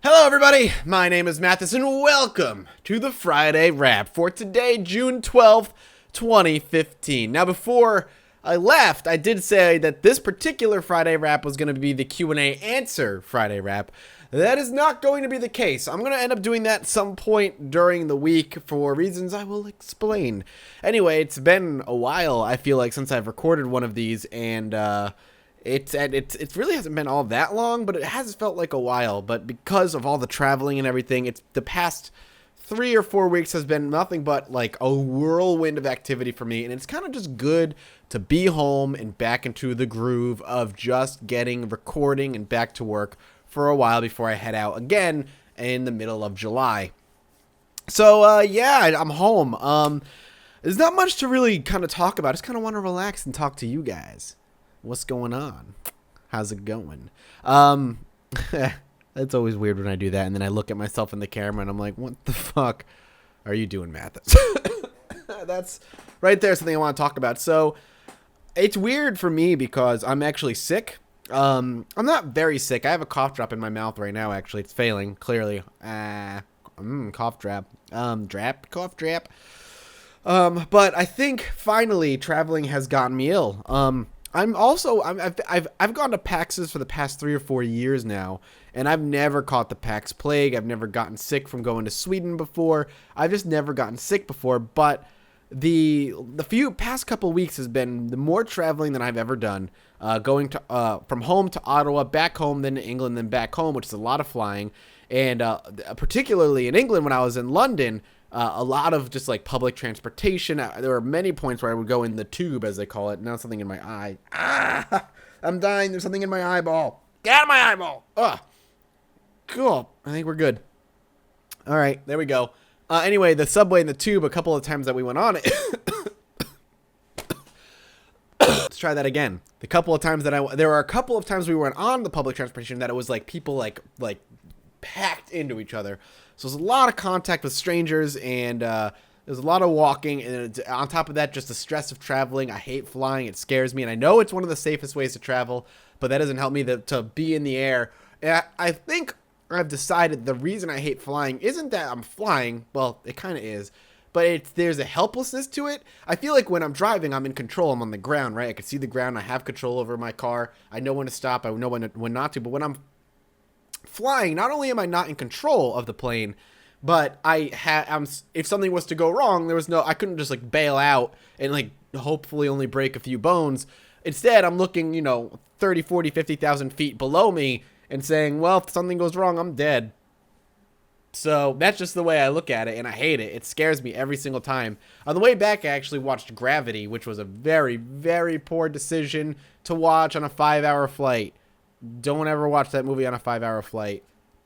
Hello everybody, my name is Mathis and welcome to the Friday Wrap for today, June 12th, 2015. Now before I left, I did say that this particular Friday Wrap was going to be the Q&A answer Friday Wrap. That is not going to be the case. I'm going to end up doing that at some point during the week for reasons I will explain. Anyway, it's been a while, I feel like, since I've recorded one of these, and it really hasn't been all that long, but it has felt like a while. But because of all the traveling and everything, it's the past 3 or 4 weeks has been nothing but like a whirlwind of activity for me, and it's kind of just good to be home and back into the groove of just getting recording and back to work for a while before I head out again in the middle of July. So yeah, I'm home. There's not much to really kind of talk about. I just kind of want to relax and talk to you guys. What's going on? How's it going? It's always weird when I do that, and then I look at myself in the camera and I'm like, what the fuck are you doing, Mathis? That's right there, something I want to talk about. So it's weird for me because I'm actually sick. I'm not very sick. I have a cough drop in my mouth right now, actually. It's failing, clearly. Cough drop. Cough drop. But I think finally traveling has gotten me ill. I've gone to PAXs for the past 3 or 4 years now, and I've never caught the PAX plague. I've never gotten sick from going to Sweden before. I've just never gotten sick before, but the past couple weeks has been the more traveling than I've ever done. Going to from home to Ottawa, back home, then to England, then back home, which is a lot of flying. And particularly in England, when I was in London, a lot of just like public transportation. There were many points where I would go in the tube, as they call it. Now something in my eye. I'm dying. There's something in my eyeball. Get out of my eyeball. Ugh. Cool. I think we're good. All right. There we go. Anyway, the subway and the tube, a couple of times that we went on it. Let's try that again. There were a couple of times we went on the public transportation that it was like people like packed into each other. So there's a lot of contact with strangers, and there's a lot of walking, and on top of that, just the stress of traveling. I hate flying. It scares me, and I know it's one of the safest ways to travel, but that doesn't help me to be in the air. And I think I've decided the reason I hate flying isn't that I'm flying. Well, it kind of is, but there's a helplessness to it. I feel like when I'm driving, I'm in control. I'm on the ground, right? I can see the ground. I have control over my car. I know when to stop. I know when not to. But when I'm flying, not only am I not in control of the plane, but if something was to go wrong, I couldn't just like bail out and like hopefully only break a few bones. Instead, I'm looking, 30, 40, 50,000 feet below me and saying, well, if something goes wrong, I'm dead. So that's just the way I look at it, and I hate it. It scares me every single time. On the way back, I actually watched Gravity, which was a very, very poor decision to watch on a 5-hour flight. Don't ever watch that movie on a 5-hour flight,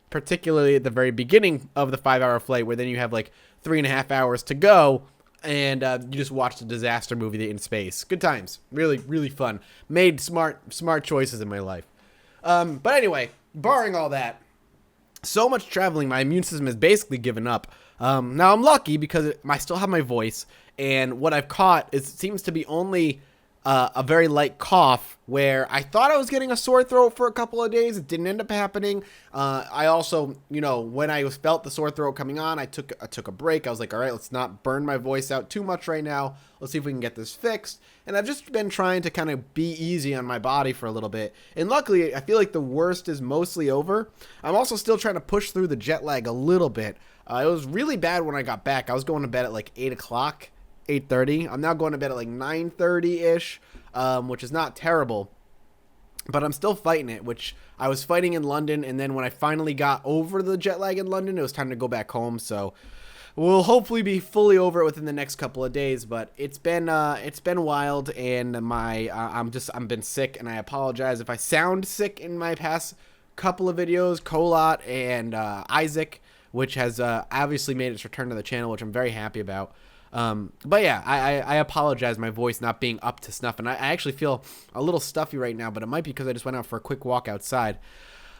particularly at the very beginning of the 5-hour flight, where then you have like 3.5 hours to go, and you just watched a disaster movie in space. Good times. Really, really fun. Made smart choices in my life. But anyway, barring all that, so much traveling, my immune system has basically given up. Now I'm lucky because I still have my voice, and what I've caught seems to be only a very light cough, where I thought I was getting a sore throat for a couple of days. It didn't end up happening. I also, when I felt the sore throat coming on, I took a break. I was like, all right, let's not burn my voice out too much right now. Let's see if we can get this fixed. And I've just been trying to kind of be easy on my body for a little bit. And luckily, I feel like the worst is mostly over. I'm also still trying to push through the jet lag a little bit. It was really bad when I got back. I was going to bed at like 8 o'clock. 8:30. I'm now going to bed at like 9:30-ish, which is not terrible, but I'm still fighting it, which I was fighting in London, and then when I finally got over the jet lag in London, it was time to go back home, so we'll hopefully be fully over it within the next couple of days. But it's been wild, and I'm been sick, and I apologize if I sound sick in my past couple of videos. Colot and Isaac, which has obviously made its return to the channel, which I'm very happy about. But yeah, I apologize, my voice not being up to snuff, and I actually feel a little stuffy right now, but it might be because I just went out for a quick walk outside.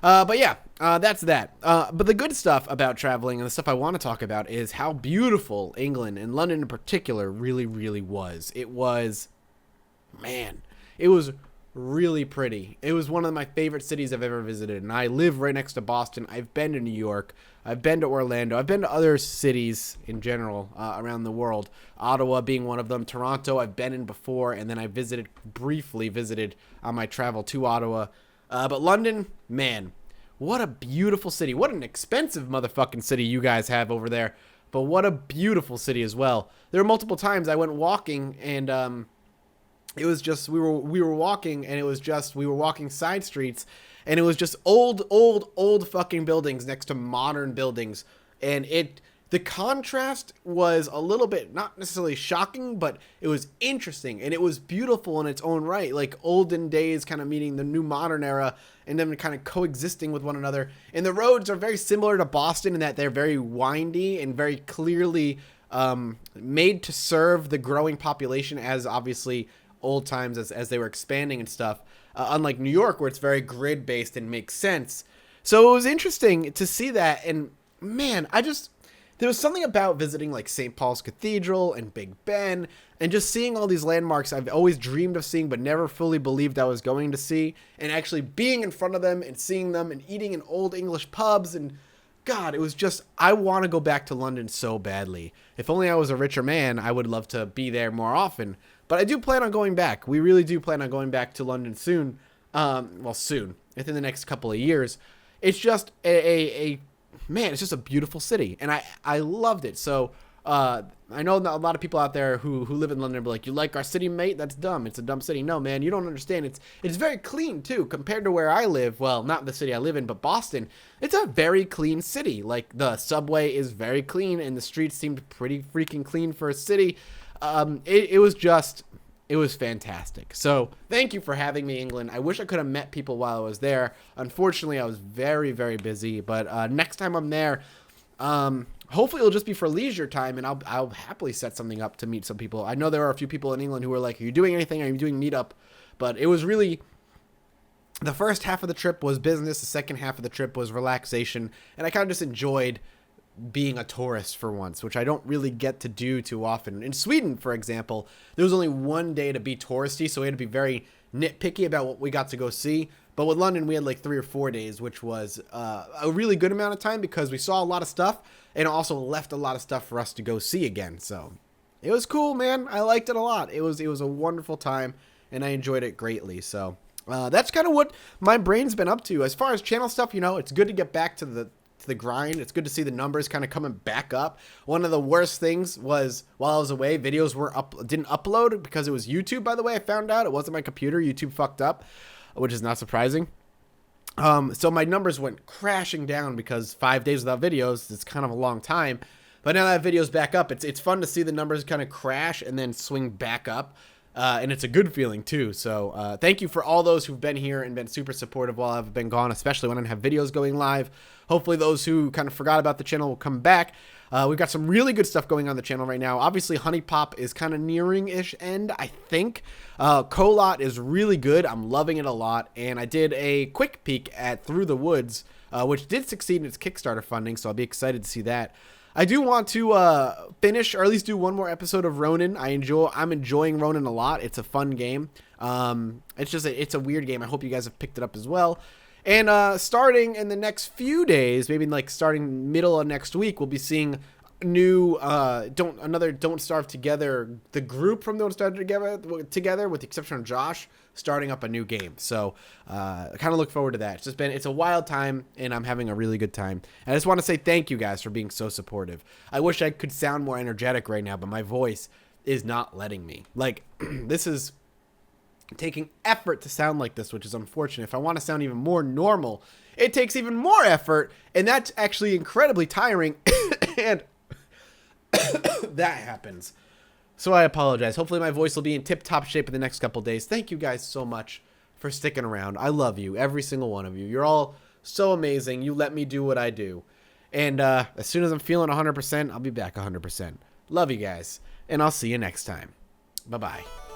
But yeah, that's that. But the good stuff about traveling and the stuff I want to talk about is how beautiful England, and London in particular, really, really was. It was really pretty. It was one of my favorite cities I've ever visited, and I live right next to Boston. I've been to New York. I've been to Orlando. I've been to other cities in general around the world. Ottawa being one of them. Toronto I've been in before, and then I briefly visited on my travel to Ottawa. But London, man, what a beautiful city. What an expensive motherfucking city you guys have over there. But what a beautiful city as well. There were multiple times I went walking, and it was just we were walking, and it was just we were walking side streets, and it was just old fucking buildings next to modern buildings, and the contrast was a little bit not necessarily shocking, but it was interesting, and it was beautiful in its own right, like olden days kind of meeting the new modern era, and then kind of coexisting with one another. And the roads are very similar to Boston in that they're very windy and very clearly made to serve the growing population, as obviously old times as they were expanding and stuff, unlike New York, where it's very grid based and makes sense. So it was interesting to see that, and man, there was something about visiting like St. Paul's Cathedral and Big Ben and just seeing all these landmarks I've always dreamed of seeing but never fully believed I was going to see, and actually being in front of them and seeing them and eating in old English pubs. And God, it was just, I want to go back to London so badly. If only I was a richer man, I would love to be there more often. But I do plan on going back. We really do plan on going back to London soon. Soon, within the next couple of years. It's just man, it's just a beautiful city, and I loved it. So I know a lot of people out there who live in London are like, you like our city, mate? That's dumb. It's a dumb city. No, man, you don't understand. It's very clean too, compared to where I live. Well, not the city I live in, but Boston. It's a very clean city. Like, the subway is very clean, and the streets seemed pretty freaking clean for a city. It was fantastic. So thank you for having me, England. I wish I could have met people while I was there. Unfortunately, I was very, very busy. But next time I'm there, hopefully it'll just be for leisure time, and I'll happily set something up to meet some people. I know there are a few people in England who are like, are you doing anything? Are you doing meetup? But it was really, the first half of the trip was business. The second half of the trip was relaxation. And I kind of just enjoyed being a tourist for once, which I don't really get to do too often. In Sweden, for example, there was only one day to be touristy, so we had to be very nitpicky about what we got to go see. But with London, we had like 3 or 4 days, which was a really good amount of time because we saw a lot of stuff and also left a lot of stuff for us to go see again. So it was cool, man. I liked it a lot. It was a wonderful time, and I enjoyed it greatly. So that's kind of what my brain's been up to. As far as channel stuff, it's good to get back to the grind. It's good to see the numbers kind of coming back up. One of the worst things was while I was away, videos didn't upload because it was YouTube, by the way. I found out it wasn't my computer. YouTube fucked up, which is not surprising. So my numbers went crashing down because 5 days without videos, it's kind of a long time. But now that video's back up, it's fun to see the numbers kind of crash and then swing back up. And it's a good feeling too. So thank you for all those who've been here and been super supportive while I've been gone, especially when I have videos going live. Hopefully those who kind of forgot about the channel will come back. We've got some really good stuff going on the channel right now. Obviously, Honey Pop is kind of nearing-ish end, I think. Colot is really good. I'm loving it a lot. And I did a quick peek at Through the Woods, which did succeed in its Kickstarter funding, so I'll be excited to see that. I do want to finish, or at least do one more episode of Ronin. I'm enjoying Ronin a lot. It's a fun game. It's a weird game. I hope you guys have picked it up as well. And starting in the next few days, maybe like starting middle of next week, we'll be seeing new Don't Starve Together, the group from Don't Starve Together, with the exception of Josh, starting up a new game. So I kind of look forward to that. It's a wild time, and I'm having a really good time. And I just want to say thank you guys for being so supportive. I wish I could sound more energetic right now, but my voice is not letting me. Like, this is taking effort to sound like this, which is unfortunate. If I want to sound even more normal, it takes even more effort, and that's actually incredibly tiring. And that happens. So I apologize. Hopefully my voice will be in tip-top shape in the next couple days. Thank you guys so much for sticking around. I love you, every single one of you. You're all so amazing. You let me do what I do. And as soon as I'm feeling 100%, I'll be back 100%. Love you guys, and I'll see you next time. Bye-bye.